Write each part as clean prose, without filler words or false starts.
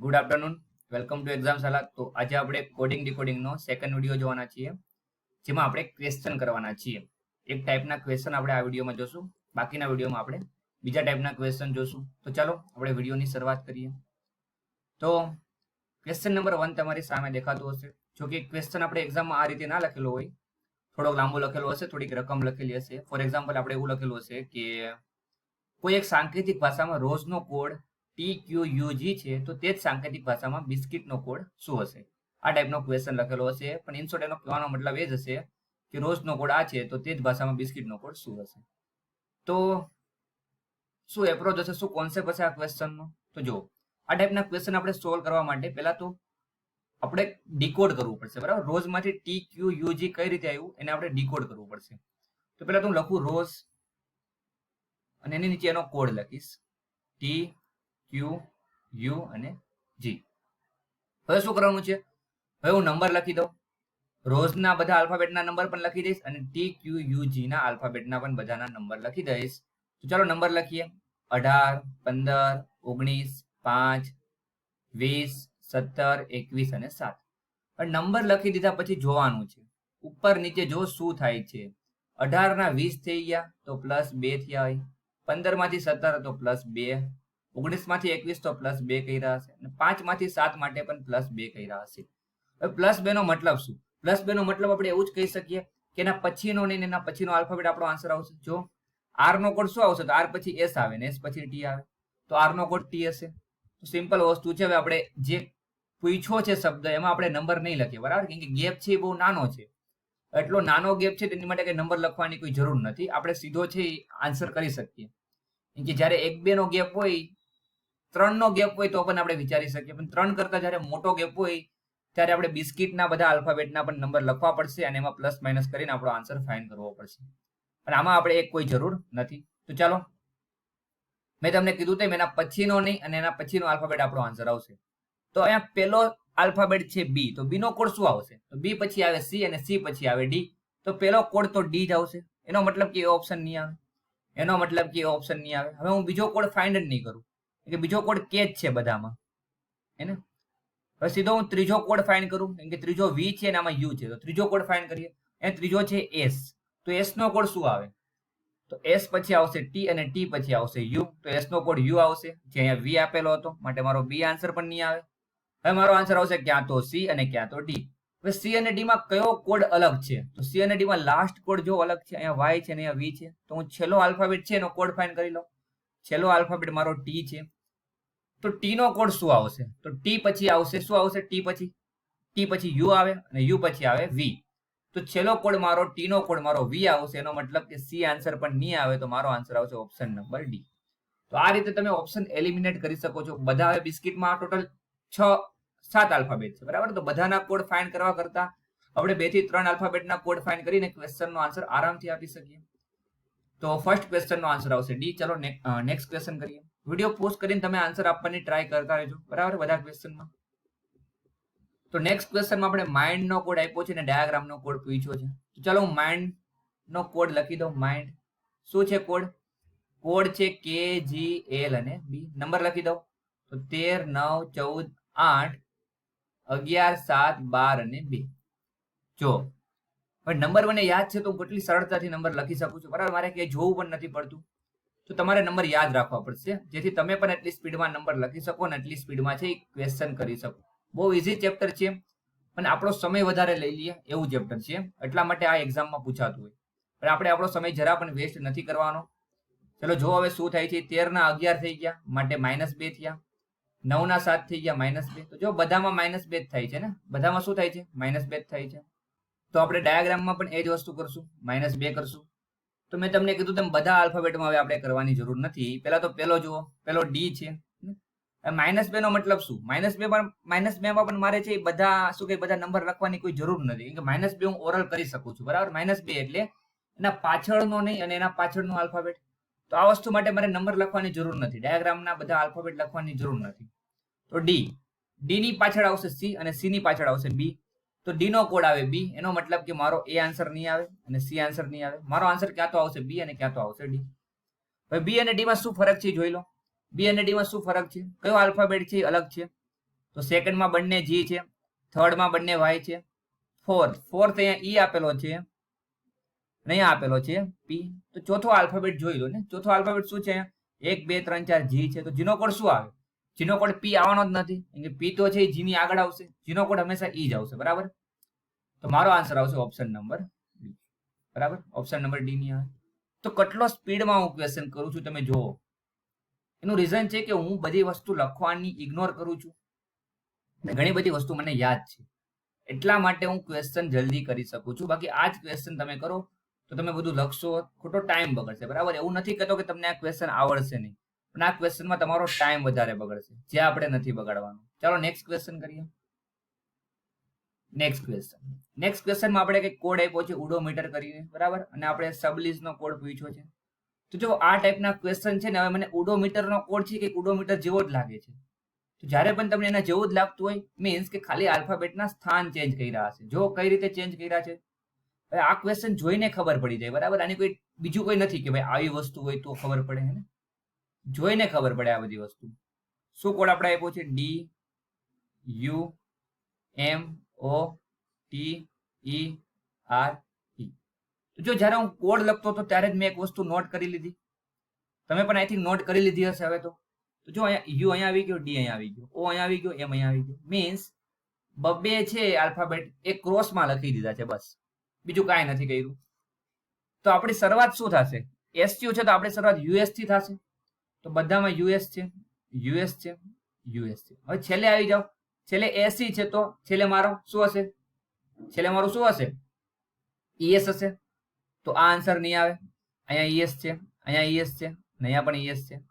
Good afternoon, welcome to exam Shala. તો આજે આપણે કોડિંગ ડીકોડિંગનો સેકન્ડ વિડીયો જોવાના છીએ, જેમાં આપણે ક્વેશ્ચન કરવાના છીએ. એક ટાઈપના ક્વેશ્ચન આપણે આ વિડીયોમાં જોશું, બાકીના વિડીયોમાં આપણે બીજા ટાઈપના ક્વેશ્ચન જોશું. તો ચાલો આપણે વિડીયોની શરૂઆત કરીએ. તો ક્વેશ્ચન નંબર 1 તમારી સામે દેખાતું હશે. જો કે ક્વેશ્ચન આપણે એક્ઝામમાં આ રીતે ના લખેલો હોય, થોડોક લાંબો લખેલો હશે, થોડીક રકમ લખેલી હશે. ફોર એક્ઝામ્પલ આપણે એવું લખેલું હશે કે કોઈ એક સાંકેતિક ભાષામાં રોજનો કોડ TQUG છે, તો તે જ સાંકેતિક ભાષામાં બિસ્કિટનો કોડ શું હશે? આ ટાઈપનો ક્વેશ્ચન લખેલો હશે, પણ ઇન શોર્ટ એનો કહેવાનો મતલબ એ જ હશે કે રોજનો કોડ આ છે, તો તે જ ભાષામાં બિસ્કિટનો કોડ શું હશે? તો શું એપ્રોચ હશે, શું કોન્સેપ્ટ હશે આ ક્વેશ્ચનનો? તો જો આ ટાઈપના ક્વેશ્ચન આપણે સોલ્વ કરવા માટે પહેલા તો આપણે ડીકોડ કરવું પડશે, બરાબર? રોજમાંથી TQUG કઈ રીતે આવ્યું એને આપણે ડીકોડ કરવું પડશે. તો પહેલા તો હું લખું રોજ અને એની નીચે એનો કોડ લખીશ T Q U અને G. હવે શું કરવાનું છે? હવે હું નંબર લખી દઉં, રોજના બધા આલ્ફાબેટના નંબર પણ લખી દઈશ અને TQUG ના આલ્ફાબેટના પણ બધાના નંબર લખી દઈશ. તો ચાલો નંબર લખીએ. 18, 15, 19, 5, 20, 17, 21 અને 7. હવે નંબર લખી દીધા પછી જોવાનું છે ઉપર નીચે જો શું થાય છે. 18 ના 20 થઈ ગયા તો +2 થયા હોય, 15 માંથી 17 તો +2, 19 માંથી 21 તો +2 કહી રહ્યા હશે, અને 5 માંથી 7 માટે પણ +2 કહી રહ્યા હશે. હવે +2 નો મતલબ શું? +2 નો મતલબ આપણે એવું જ કહી શકીએ કે એના પછીનો નહીં, એના પછીનો આલ્ફાબેટ આપણો આન્સર આવશે. જો R નો કોડ શું આવશે? તો R પછી S આવે ને S પછી T આવે, તો R નો કોડ T હશે. તો સિમ્પલ વસ્તુ છે. હવે આપણે જે પૂછ્યો છે શબ્દ એમાં આપણે નંબર નહીં લખીએ, બરાબર? કેમ કે ગેપ છે એ બહુ નાનો છે, એટલો નાનો ગેપ છે તેની માટે કઈ નંબર લખવાની કોઈ જરૂર નથી. આપણે સીધો છે આન્સર કરી શકીએ. કેમ કે જયારે 1-2 નો ગેપ હોય, 3 નો ગેપ હોય તો પણ આપણે વિચારી શકીએ, પણ 3 કરતા જયારે મોટો ગેપ હોય ત્યારે આપણે બિસ્કિટના બધા આલ્ફાબેટના પણ નંબર લખવા પડશે અને એમાં પ્લસ માઇનસ કરીને આપણો આન્સર ફાઇન્ડ કરવો પડશે. પણ આમાં આપણે એક કોઈ જરૂર નથી. તો ચાલો, મેં તમને કીધું તેમ એના પછીનો નહીં અને એના પછીનો આલ્ફાબેટ આપણો આન્સર આવશે. તો અહીંયા પેલો આલ્ફાબેટ છે B, તો B નો કોડ શું આવશે? તો B પછી આવે C અને C પછી આવે D. તો પેલો કોડ તો D જ આવશે. એનો મતલબ કે એ ઓપ્શન નહીં આવે, એનો મતલબ કે એ ઓપ્શન નહીં આવે. હવે હું બીજો કોડ ફાઇન્ડ જ નહીં કરું, કે બીજો કોડ કે જ છે બધામાં, હે ને? હવે સીધો હું ત્રીજો કોડ ફાઇન્ડ કરું, કેમ કે ત્રીજો V છે અને આમાં U છે, તો ત્રીજો કોડ ફાઇન્ડ કરીએ. એ ત્રીજો છે S, તો S નો કોડ શું આવે? તો S પછી આવશે T અને T પછી આવશે U, તો S નો કોડ U આવશે, જે અહીંયા V આપેલો હતો, માટે મારો B આન્સર પણ નહીં આવે. હવે મારો આન્સર આવશે ક્યાં તો C અને ક્યાં તો D. હવે C અને D માં કયો કોડ અલગ છે? તો C અને D માં લાસ્ટ કોડ જો અલગ છે, અહીંયા Y છે અને અહીંયા V છે, તો હું છેલ્લો આલ્ફાબેટ છે એનો કોડ ફાઇન્ડ કરી લઉં. છેલ્લો આલ્ફાબેટ મારો T છે, તો T નો કોડ શું આવશે? તો T પછી આવશે શું આવશે? T પછી U આવે અને U પછી આવે V. તો છેલ્લો કોડ મારો T નો કોડ મારો V આવશે, એનો મતલબ કે C આન્સર પણ નહીં આવે, તો મારો આન્સર આવશે ઓપ્શન નંબર D. તો આ રીતે તમે ઓપ્શન એલિમિનેટ કરી શકો છો. બધા હવે બિસ્કિટમાં ટોટલ 6-7 આલ્ફાબેટ છે, બરાબર? તો બધાના કોડ ફાઇન્ડ કરવા કરતા આપણે 2 થી 3 આલ્ફાબેટના કોડ ફાઇન્ડ કરીને ક્વેશ્ચનનો આન્સર આરામથી આપી શકીએ. તો ફર્સ્ટ ક્વેશ્ચનનો આન્સર આવશે D. ચલો નેક્સ્ટ ક્વેશ્ચન કરીએ. વિડીયો પોઝ કરીને તમે આન્સર આપવાની ટ્રાય કરતા રહેજો, બરાબર? બધા ક્વેશ્ચનમાં. તો નેક્સ્ટ ક્વેશ્ચનમાં આપણે માઇન્ડ નો કોડ આપ્યો છે અને ડાયાગ્રામ નો કોડ પૂછ્યો છે. તો ચાલો હું માઇન્ડ નો કોડ લખી દઉં. માઇન્ડ શું છે? કોડ છે KGL અને B. નંબર લખી દઉં તો 13, 9, 14, 8, 11, 7, 12 અને 2. જો હવે નંબર મને યાદ છે તો હું કેટલી સરળતાથી નંબર લખી શકું છું, બરાબર? મારે ક્યાંય જોવું પણ નથી પડતું. તો તમારે નંબર યાદ રાખવા પડશે, જેથી તમે પણ એટલી સ્પીડમાં નંબર લખી શકો અને એટલી સ્પીડમાં છે ક્વેશ્ચન કરી શકો. બહુ ઇઝી ચેપ્ટર છે, પણ આપણો સમય વધારે લઈ લઈએ એવું ચેપ્ટર છે, એટલા માટે આ એક્ઝામમાં પૂછાતું હોય. પણ આપણે આપણો સમય જરા પણ વેસ્ટ નથી કરવાનો. ચલો જો હવે શું થાય છે. 13 ના 11 થઈ ગયા માટે -2 થયા, 9 ના 7 થઈ ગયા -2. તો જો બધામાં -2 થાય છે ને, બધામાં શું થાય છે? -2 થાય છે. તો આપણે ડાયાગ્રામમાં પણ એ જ વસ્તુ કરશું, -2 કરશું. તો મેં તમને કીધું તેમ બધા આલ્ફાબેટમાં હવે આપણે કરવાની જરૂર નથી. પહેલા તો પેલો જુઓ, પેલો D છે. -2 નો મતલબ શું? -2 માં પણ મારે છે બધા શું કે બધા નંબર લખવાની કોઈ જરૂર નથી, કેમ કે -2 હું ઓરલ કરી શકું છું, બરાબર? -2 એટલે એના પાછળનો નહીં અને એના પાછળનો આલ્ફાબેટ. તો આ વસ્તુ માટે મારે નંબર લખવાની જરૂર નથી, ડાયાગ્રામના બધા આલ્ફાબેટ લખવાની જરૂર નથી. તો D ની પાછળ આવશે C અને C ની પાછળ આવશે B. તો D નો કોડ આવે B, એનો મતલબ કે મારો A આન્સર નહીં આવે અને C આન્સર નહીં આવે. મારો આન્સર ક્યાં તો આવશે B અને ક્યાં તો આવશે D. હવે B અને D માં શું ફરક છે જોઈ લો. B અને D માં શું ફરક છે? કયો આલ્ફાબેટ છે અલગ છે? તો સેકન્ડમાં બંને જી છે, થર્ડમાં બંને વાય છે, ફોર્થ અહીંયા ઈ આપેલો છે, અહીંયા આપેલો છે પી. તો ચોથો આલ્ફાબેટ જોઈ લો ને, ચોથો આલ્ફાબેટ શું છે? 1 2 3 4 જી છે. તો જીનો કોડ શું આવે? જીનો કોડ પી આવવાનો જ નથી, કેમ કે પી તો છે જી ની આગળ આવશે, જીનો કોડ હંમેશા ઈ જ આવશે, બરાબર. તો મારો આન્સર આવશે ઓપ્શન નંબર ડી, બરાબર. ઓપ્શન નંબર ડી ની આવે. તો કેટલો સ્પીડમાં હું ક્વેશ્ચન કરું છું તમે જુઓ. એનું રીઝન છે કે હું બધી વસ્તુ લખવાની ઇગ્નોર કરું છું, ઘણી બધી વસ્તુ મને યાદ છે, એટલા માટે હું ક્વેશ્ચન જલ્દી કરી શકું છું. બાકી આ જ ક્વેશ્ચન તમે કરો તો તમે બધું લખશો, ખોટો ટાઈમ બગડશે, બરાબર. એવું નથી કહેતો કે તમને આ ક્વેશ્ચન આવડશે નહીં, પણ આ ક્વેશ્ચનમાં તમારો ટાઈમ વધારે બગડશે, જે આપણે નથી બગાડવાનું. ચાલો નેક્સ્ટ ક્વેશ્ચન કરીએ. નેક્સ્ટ ક્વેશ્ચનમાં આપણે કંઈક કોડ આપ્યો છે ઓડોમીટર કરીને, બરાબર, અને આપણે સબલિસ્ટનો કોડ પૂછ્યો છે. તો જો આ ટાઈપના ક્વેશ્ચન છે ને, હવે મને ઓડોમીટરનો કોડ છે કે ઓડોમીટર જેવો જ લાગે છે. તો જ્યારે પણ તમને એના જેવું જ લાગતું હોય, મીન્સ કે ખાલી આલ્ફાબેટના સ્થાન ચેન્જ કર્યા હશે. જો કઈ રીતે ચેન્જ કર્યા છે, હવે આ ક્વેશ્ચન જોઈને ખબર પડી જાય, બરાબર. આની કોઈ બીજું કોઈ નથી કે ભાઈ આવી વસ્તુ હોય તો ખબર પડે, હે ને, જોઈને ખબર પડે આ બધી વસ્તુ. શું કોડ આપણે આપ્યો છે? D U M O T E R E. તો જો જ્યારે હું કોડ લખતો હતો ત્યારે જ મેં એક વસ્તુ નોટ કરી લીધી, તમે પણ આઈ થિંક નોટ કરી લીધી હશે હવે તો. તો જો અહીંયા યુ અહીંયા આવી ગયો, ડી અહીંયા આવી ગયો, ઓ અહીંયા આવી ગયો, એમ અહીંયા આવી ગયો, મીન્સ બબ્બે છે આલ્ફાબેટ એ ક્રોસમાં લખી દીધા છે, બસ, બીજું કાંઈ નથી કર્યું. તો આપણી શરૂઆત શું થશે? એસયુ છે તો આપણી શરૂઆત યુએસ થી થશે. તો બધામાં યુએસ છે, યુએસ છે, યુએસ છે. હવે છેલ્લે આવી જાઓ, છેલ્લે એસી છે તો છેલ્લે મારો શું હશે? છેલ્લે મારું શું હશે? ઈએસ હશે. તો આ આન્સર નહીં આવે. અહીંયા ઈએસ છે, અહીંયા ઈએસ છે, અને અહીંયા પણ ઈએસ છે.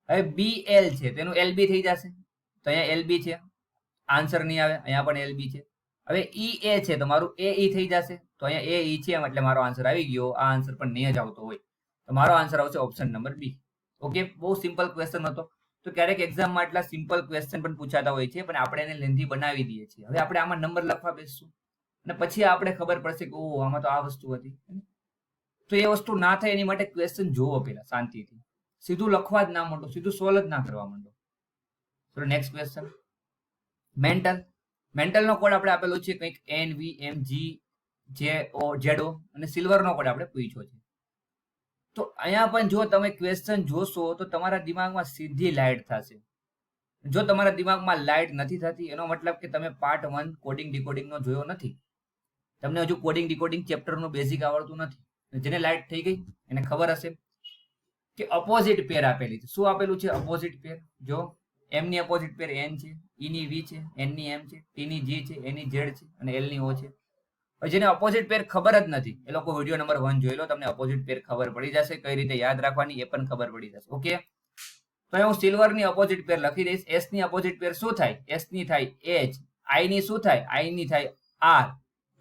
હવે બી એલ છે તેનું એલબી થઈ જશે, તો અહીંયા એલબી છે, આન્સર નહીં આવે. અહીંયા પણ એલબી છે. હવે ઈ એ છે તો મારું એ ઈ થઈ જશે, તો અહીંયા એ ઈ છે એટલે મારો આન્સર આવી ગયો. આ આન્સર પણ નહીં જ આવતો હોય તો મારો આન્સર આવશે ઓપ્શન નંબર બી. ઓકે, બહુ સિમ્પલ ક્વેશ્ચન હતો. તો ક્યારેક એક્ઝામમાં એટલા સિમ્પલ ક્વેશ્ચન પણ પૂછાતા હોય છે, પણ આપણે એને લેન્ધી બનાવી દઈએ છીએ. હવે આપણે આમાં નંબર લખવા બેસશું અને પછી આપણે ખબર પડશે કે ઓહ આમાં તો આ વસ્તુ હતી. તો એ વસ્તુ ના થાય એની માટે ક્વેશ્ચન જોવો પેલા શાંતિથી, સીધું લખવા જ ના માંડો, સીધું સોલ્વ જ ના કરવા માંડો. તો નેક્સ્ટ ક્વેશ્ચન, મેન્ટલનો કોડ આપણે આપેલો છે કંઈક NVMG જેડો, અને સિલ્વરનો કોડ આપણે પૂછ્યો છે. તો અહીંયા પણ જો તમે ક્વેશ્ચન જોશો તો તમારા દિમાગમાં સીધી લાઇટ થશે. જો તમારા દિમાગમાં લાઇટ નથી થતી એનો મતલબ કે તમે પાર્ટ 1 કોડિંગ ડીકોડિંગનો જોયો નથી, તમને હજુ કોડિંગ ડીકોડિંગ ચેપ્ટરનું બેઝિક આવડતું નથી. જેને લાઇટ થઈ ગઈ એને ખબર હશે કે અપોઝિટ પેર આપેલી છે. શું આપેલું છે? અપોઝિટ પેર. જો એમ ની અપોઝિટ પેર એન છે, ઈ ની વી છે, એન ની એમ છે, ટી ની જી છે, એ ની ઝેડ છે, અને એલ ની ઓ છે. જેને અપોઝિટ પેર ખબર જ નથી એ લોકો વિડીયો નંબર 1 જોઈ લો, તમને અપોઝિટ પેર ખબર પડી જશે, કઈ રીતે યાદ રાખવાની એ પણ ખબર પડી જશે. ઓકે, તો હું સિલ્વર ની અપોઝિટ પેર લખી દઈશ. એસ ની અપોઝિટ પેર શું થાય? એસ ની થાય એચ. આઈ ની શું થાય? આઈ ની થાય આર.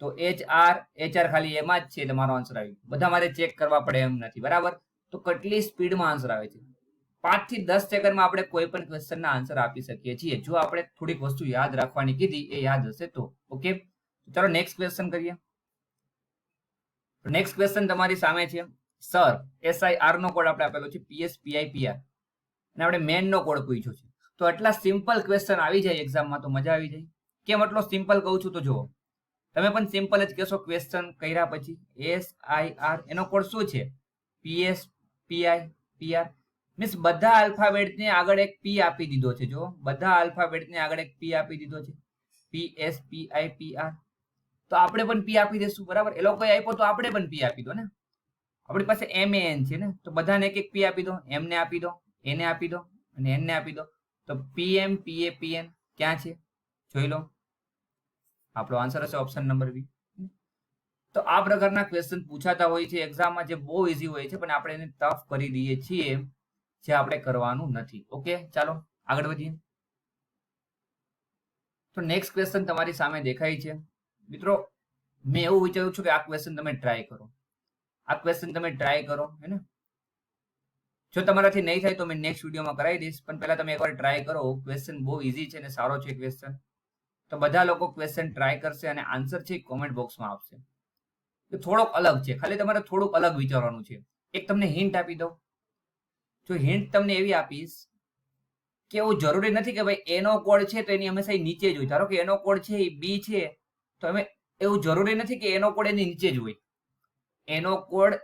તો એચ આર ખાલી એમાં જ છે એટલે મારો આન્સર આવી ગયો. બધા મારે ચેક કરવા પડે એમ નથી, બરાબર. તો કેટલી સ્પીડમાં આન્સર આવે છે? 5 થી 10 સેકન્ડમાં આપણે કોઈ પણ ક્વેશ્ચનના આન્સર આપી શકીએ છીએ, જો આપણે થોડીક વસ્તુ યાદ રાખવાની કીધી એ યાદ હશે તો. ઓકે, ચાલો નેક્સ્ટ ક્વેશ્ચન કરીએ. નેક્સ્ટ ક્વેશ્ચન તમારી સામે છે. સર SIR નો કોડ આપણે આપેલો છે PSPIPR, અને આપણે મેન નો કોડ પૂછ્યો છે. તો આટલા સિમ્પલ ક્વેશ્ચન આવી જાય એક્ઝામમાં તો મજા આવી જાય. કેમ આટલો સિમ્પલ કહું છું તો જુઓ, તમે પણ સિમ્પલ જ કહેશો ક્વેશ્ચન કર્યા પછી. SIR એનો કોડ શું છે? PSPIPR. મીન્સ બધા આલ્ફાબેટને આગળ એક પી આપી દીધો છે. જો બધા આલ્ફાબેટને આગળ એક પી આપી દીધો છે, PSPIPR. તો આપણે પણ પી આપી દેશું, બરાબર. એ લોકોએ આપ્યો તો આપણે પણ પી આપી દો ને. આપણી પાસે MAN છે ને, તો બધાને એક એક પી આપી દો. એમને આપી દો, એને આપી દો, અને એનને આપી દો. તો PM PA PN ક્યાં છે જોઈ લો. આપણો આન્સર હશે ઓપ્શન નંબર બી. તો આ પ્રકારના ક્વેશ્ચન પૂછાતા હોય છે એક્ઝામમાં, જે બહુ ઇઝી હોય છે, પણ આપણે એને ટફ કરી દઈએ છીએ, જે આપણે કરવાનું નથી. ઓકે, ચાલો આગળ વધીએ. તો નેક્સ્ટ ક્વેશ્ચન તમારી સામે દેખાય છે. મિત્રો, મેં એવું વિચાર્યું છું કે આ ક્વેશ્ચન તમે ટ્રાય કરો. આ ક્વેશ્ચન તમે ટ્રાય કરો, હે ને. જો તમારાથી નહીં થાય તો મેં નેક્સ્ટ વિડીયોમાં કરાવી દઈશ, પણ પહેલા તમે એકવાર ટ્રાય કરો. ક્વેશ્ચન બહુ ઇઝી છે અને સારો છે ક્વેશ્ચન. તો બધા લોકો ક્વેશ્ચન ટ્રાય કરશે અને આન્સર છે કોમેન્ટ બોક્સમાં આપશે. તો થોડોક અલગ છે, ખાલી તમારે થોડુંક અલગ વિચારવાનું છે. એક તમને હિન્ટ આપી દઉં. જો હિન્ટ તમને એવી આપીશ કે એવું જરૂરી નથી કે ભાઈ એનો કોડ છે તો એની હંમેશા નીચે જ હોય. ધારો કે એનો કોડ છે એ બી છે તો અમે એવું જરૂરી નથી કે એનો કોડ એની નીચે જ હોય. એનો કોડ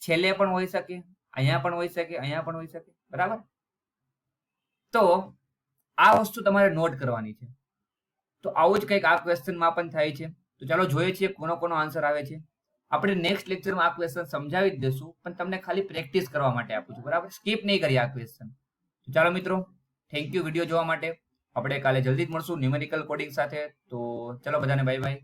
છેલ્લે પણ હોઈ શકે, અહીંયા પણ હોઈ શકે, અહીંયા પણ હોઈ શકે. બરાબર? તો આ વસ્તુ તમારે નોટ કરવાની છે. તો આવું જ કંઈક આ ક્વેશ્ચનમાં પણ થાય છે. તો ચાલો જોઈએ છીએ કોનો આન્સર આવે છે. આપણે નેક્સ્ટ લેક્ચરમાં આ ક્વેશ્ચન સમજાવી જ દેશું, પણ તમને ખાલી પ્રેક્ટિસ કરવા માટે આપું છું. બરાબર? સ્કીપ નહીં કરી આ ક્વેશ્ચન. ચાલો મિત્રો, થેન્ક યુ વિડીયો જોવા માટે. આપણે કાલે જલ્દી જ મળશું ન્યુમેરિકલ કોડિંગ સાથે. તો ચલો બધાને બાય બાય.